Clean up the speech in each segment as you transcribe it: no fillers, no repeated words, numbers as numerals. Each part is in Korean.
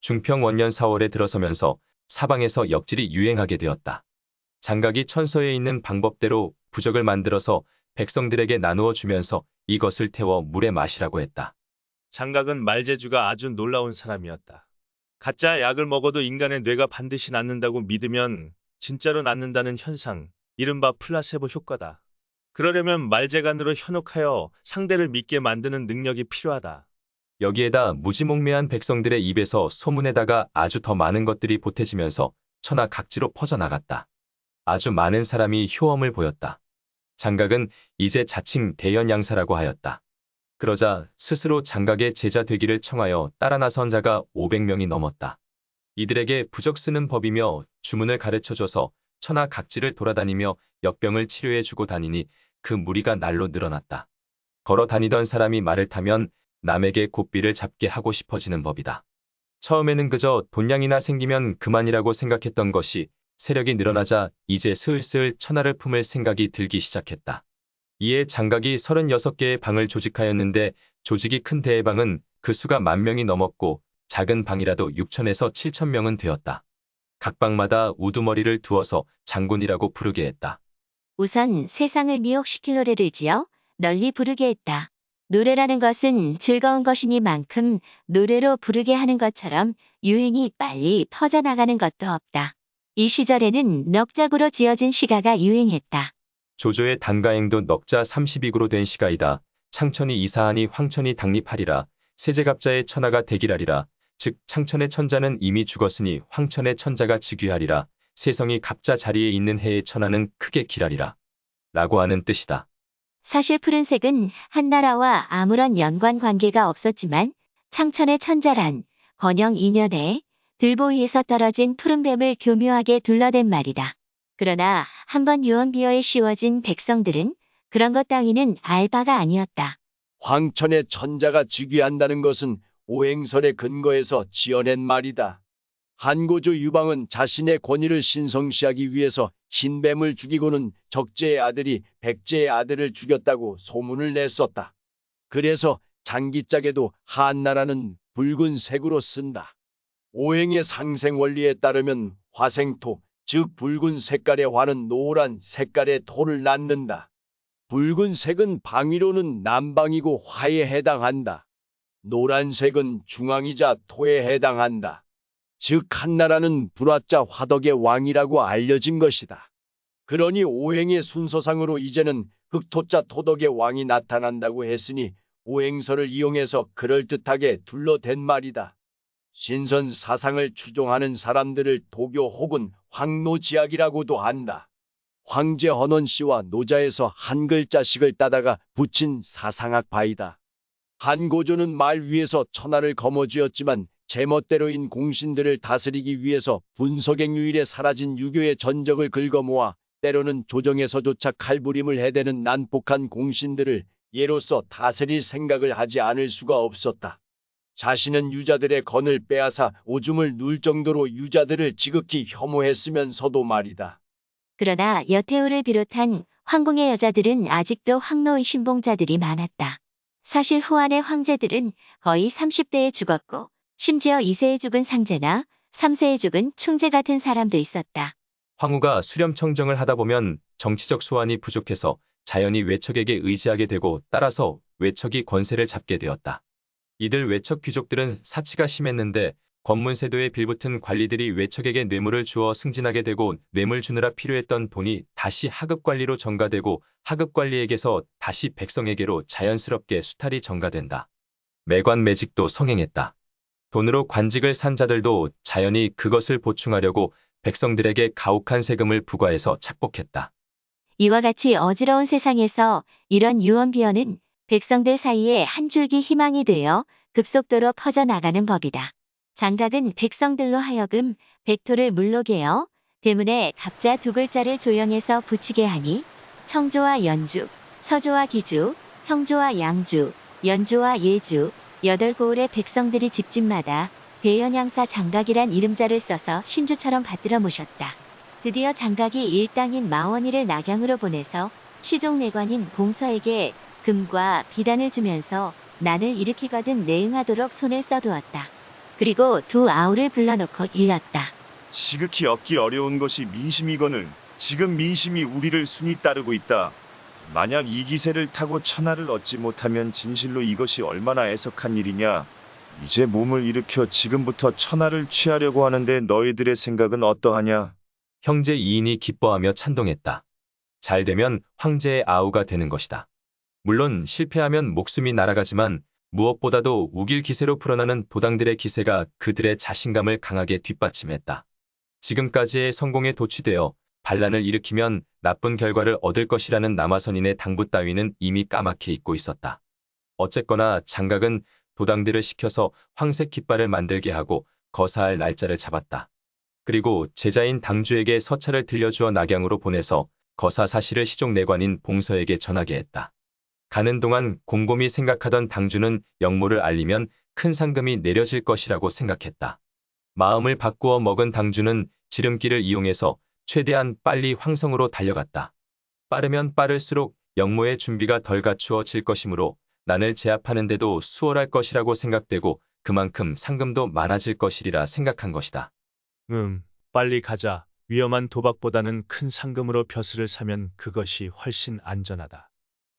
중평 원년 4월에 들어서면서 사방에서 역질이 유행하게 되었다. 장각이 천서에 있는 방법대로 부적을 만들어서 백성들에게 나누어 주면서 이것을 태워 물에 마시라고 했다. 장각은 말재주가 아주 놀라운 사람이었다. 가짜 약을 먹어도 인간의 뇌가 반드시 낫는다고 믿으면 진짜로 낫는다는 현상, 이른바 플라세보 효과다. 그러려면 말재간으로 현혹하여 상대를 믿게 만드는 능력이 필요하다. 여기에다 무지몽매한 백성들의 입에서 소문에다가 아주 더 많은 것들이 보태지면서 천하 각지로 퍼져나갔다. 아주 많은 사람이 효험을 보였다. 장각은 이제 자칭 대연양사라고 하였다. 그러자 스스로 장각의 제자 되기를 청하여 따라 나선 자가 500명이 넘었다. 이들에게 부적 쓰는 법이며 주문을 가르쳐줘서 천하 각지를 돌아다니며 역병을 치료해주고 다니니 그 무리가 날로 늘어났다. 걸어 다니던 사람이 말을 타면 남에게 고삐를 잡게 하고 싶어지는 법이다. 처음에는 그저 돈량이나 생기면 그만이라고 생각했던 것이 세력이 늘어나자 이제 슬슬 천하를 품을 생각이 들기 시작했다. 이에 장각이 36개의 방을 조직하였는데 조직이 큰 대해방은 그 수가 10,000명이 넘었고 작은 방이라도 6천에서 7,000명은 되었다. 각 방마다 우두머리를 두어서 장군이라고 부르게 했다. 우선 세상을 미혹시킬 노래를 지어 널리 부르게 했다. 노래라는 것은 즐거운 것이니만큼 노래로 부르게 하는 것처럼 유행이 빨리 퍼져나가는 것도 없다. 이 시절에는 넉작으로 지어진 시가가 유행했다. 조조의 단가행도 넉자 32구로 된 시가이다. 창천이 이사하니 황천이 당립하리라. 세제갑자의 천하가 대기라리라. 즉 창천의 천자는 이미 죽었으니 황천의 천자가 즉위하리라. 세성이 갑자 자리에 있는 해의 천하는 크게 기라리라. 라고 하는 뜻이다. 사실 푸른색은 한나라와 아무런 연관 관계가 없었지만 창천의 천자란 건영 2년에 들보 위에서 떨어진 푸른뱀을 교묘하게 둘러댄 말이다. 그러나 한번 유언비어에 씌워진 백성들은 그런 것 따위는 알 바가 아니었다. 황천의 천자가 즉위한다는 것은 오행설의 근거에서 지어낸 말이다. 한고조 유방은 자신의 권위를 신성시하기 위해서 흰뱀을 죽이고는 적재의 아들이 백제의 아들을 죽였다고 소문을 냈었다. 그래서 장기짝에도 한나라는 붉은색으로 쓴다. 오행의 상생 원리에 따르면 화생토, 즉 붉은 색깔의 화는 노란 색깔의 토를 낳는다. 붉은색은 방위로는 남방이고 화에 해당한다. 노란색은 중앙이자 토에 해당한다. 즉 한나라는 불화자 화덕의 왕이라고 알려진 것이다. 그러니 오행의 순서상으로 이제는 흑토자 토덕의 왕이 나타난다고 했으니 오행설을 이용해서 그럴듯하게 둘러댄 말이다. 신선 사상을 추종하는 사람들을 도교 혹은 황노지학이라고도 한다. 황제 헌원 씨와 노자에서 한 글자씩을 따다가 붙인 사상학 바이다. 한고조는 말 위에서 천하를 거머쥐었지만 제멋대로인 공신들을 다스리기 위해서 분석행유일에 사라진 유교의 전적을 긁어모아 때로는 조정에서조차 칼부림을 해대는 난폭한 공신들을 예로서 다스릴 생각을 하지 않을 수가 없었다. 자신은 유자들의 건을 빼앗아 오줌을 눌 정도로 유자들을 지극히 혐오했으면서도 말이다. 그러나 여태우를 비롯한 황궁의 여자들은 아직도 황노의 신봉자들이 많았다. 사실 후한의 황제들은 거의 30대에 죽었고 심지어 2세에 죽은 상제나 3세에 죽은 충제 같은 사람도 있었다. 황후가 수렴청정을 하다 보면 정치적 소환이 부족해서 자연히 외척에게 의지하게 되고 따라서 외척이 권세를 잡게 되었다. 이들 외척 귀족들은 사치가 심했는데 권문세도에 빌붙은 관리들이 외척에게 뇌물을 주어 승진하게 되고 뇌물 주느라 필요했던 돈이 다시 하급관리로 전가되고 하급관리에게서 다시 백성에게로 자연스럽게 수탈이 전가된다. 매관매직도 성행했다. 돈으로 관직을 산 자들도 자연히 그것을 보충하려고 백성들에게 가혹한 세금을 부과해서 착복했다. 이와 같이 어지러운 세상에서 이런 유언비어는 백성들 사이에 한 줄기 희망이 되어 급속도로 퍼져나가는 법이다. 장각은 백성들로 하여금 백토를 물로개어 대문에 갑자 두 글자를 조형해서 붙이게 하니 청조와 연주, 서조와 기주, 형조와 양주, 연조와 예주, 8고을의 백성들이 집집마다 대연양사 장각이란 이름자를 써서 신주처럼 받들어 모셨다. 드디어 장각이 일당인 마원이를 낙양으로 보내서 시종내관인 봉서에게 금과 비단을 주면서 난을 일으키거든 내응하도록 손을 써두었다. 그리고 두 아우를 불러놓고 일렀다. 지극히 얻기 어려운 것이 민심이거늘 지금 민심이 우리를 순히 따르고 있다. 만약 이 기세를 타고 천하를 얻지 못하면 진실로 이것이 얼마나 애석한 일이냐. 이제 몸을 일으켜 지금부터 천하를 취하려고 하는데 너희들의 생각은 어떠하냐? 형제 이인이 기뻐하며 찬동했다. 잘 되면 황제의 아우가 되는 것이다. 물론 실패하면 목숨이 날아가지만 무엇보다도 우길 기세로 풀어나는 도당들의 기세가 그들의 자신감을 강하게 뒷받침했다. 지금까지의 성공에 도취되어 반란을 일으키면 나쁜 결과를 얻을 것이라는 남아선인의 당부 따위는 이미 까맣게 잊고 있었다. 어쨌거나 장각은 도당들을 시켜서 황색 깃발을 만들게 하고 거사할 날짜를 잡았다. 그리고 제자인 당주에게 서찰을 들려주어 낙양으로 보내서 거사 사실을 시종내관인 봉서에게 전하게 했다. 가는 동안 곰곰이 생각하던 당주는 영모를 알리면 큰 상금이 내려질 것이라고 생각했다. 마음을 바꾸어 먹은 당주는 지름길을 이용해서 최대한 빨리 황성으로 달려갔다. 빠르면 빠를수록 영모의 준비가 덜 갖추어질 것이므로 난을 제압하는데도 수월할 것이라고 생각되고 그만큼 상금도 많아질 것이리라 생각한 것이다. 빨리 가자. 위험한 도박보다는 큰 상금으로 벼슬을 사면 그것이 훨씬 안전하다.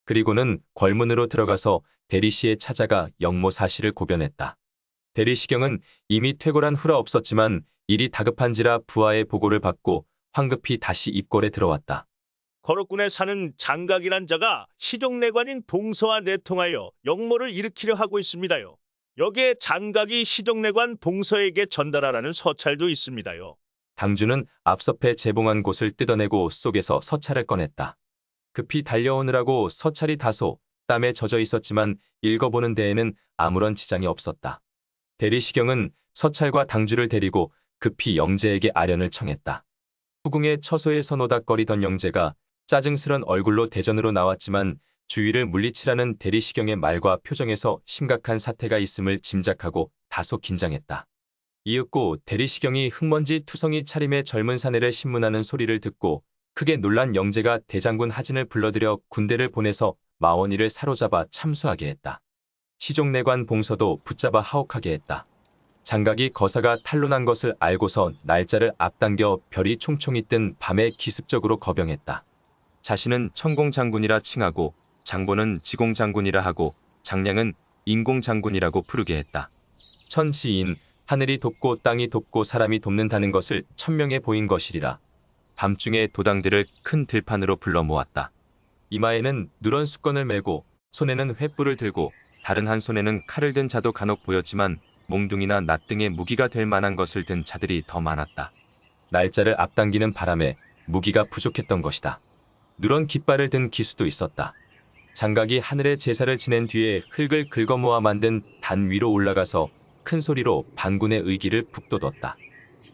그리고는 궐문으로 들어가서 대리시에 찾아가 영모 사실을 고변했다. 대리시경은 이미 퇴골한 후라 없었지만 일이 다급한지라 부하의 보고를 받고 황급히 다시 입궐에 들어왔다. 거록군에 사는 장각이란 자가 시종내관인 봉서와 내통하여 영모를 일으키려 하고 있습니다요. 여기에 장각이 시종내관 봉서에게 전달하라는 서찰도 있습니다요. 당주는 앞섭해 제봉한 곳을 뜯어내고 속에서 서찰을 꺼냈다. 급히 달려오느라고 서찰이 다소 땀에 젖어 있었지만 읽어보는 데에는 아무런 지장이 없었다. 대리시경은 서찰과 당주를 데리고 급히 영제에게 아련을 청했다. 후궁의 처소에서 노닥거리던 영제가 짜증스런 얼굴로 대전으로 나왔지만 주위를 물리치라는 대리시경의 말과 표정에서 심각한 사태가 있음을 짐작하고 다소 긴장했다. 이윽고 대리시경이 흙먼지 투성이 차림의 젊은 사내를 신문하는 소리를 듣고 크게 놀란 영제가 대장군 하진을 불러들여 군대를 보내서 마원이를 사로잡아 참수하게 했다. 시종내관 봉서도 붙잡아 하옥하게 했다. 장각이 거사가 탄론한 것을 알고서 날짜를 앞당겨 별이 총총이 뜬 밤에 기습적으로 거병했다. 자신은 천공장군이라 칭하고 장보는 지공장군이라 하고 장량은 인공장군이라고 부르게 했다. 천시인 하늘이 돕고 땅이 돕고 사람이 돕는다는 것을 천명해 보인 것이리라. 밤중에 도당들을 큰 들판으로 불러 모았다. 이마에는 누런 수건을 메고 손에는 횃불을 들고 다른 한 손에는 칼을 든 자도 간혹 보였지만 몽둥이나 낫 등의 무기가 될 만한 것을 든 자들이 더 많았다. 날짜를 앞당기는 바람에 무기가 부족했던 것이다. 누런 깃발을 든 기수도 있었다. 장각이 하늘에 제사를 지낸 뒤에 흙을 긁어모아 만든 단 위로 올라가서 큰 소리로 반군의 의기를 북돋웠다.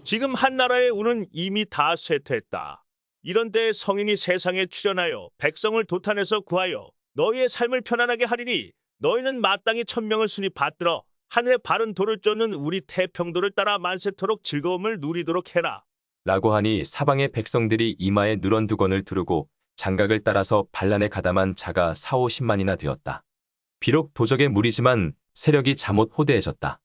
지금 한나라의 운은 이미 다 쇠퇴했다. 이런데 성인이 세상에 출현하여 백성을 도탄해서 구하여 너희의 삶을 편안하게 하리니 너희는 마땅히 천명을 순히 받들어 하늘의 바른 도를 쫓는 우리 태평도를 따라 만세토록 즐거움을 누리도록 해라. 라고 하니 사방의 백성들이 이마에 누런 두건을 두르고 장각을 따라서 반란에 가담한 자가 4, 50만이나 되었다. 비록 도적의 무리지만 세력이 잠옷 호대해졌다.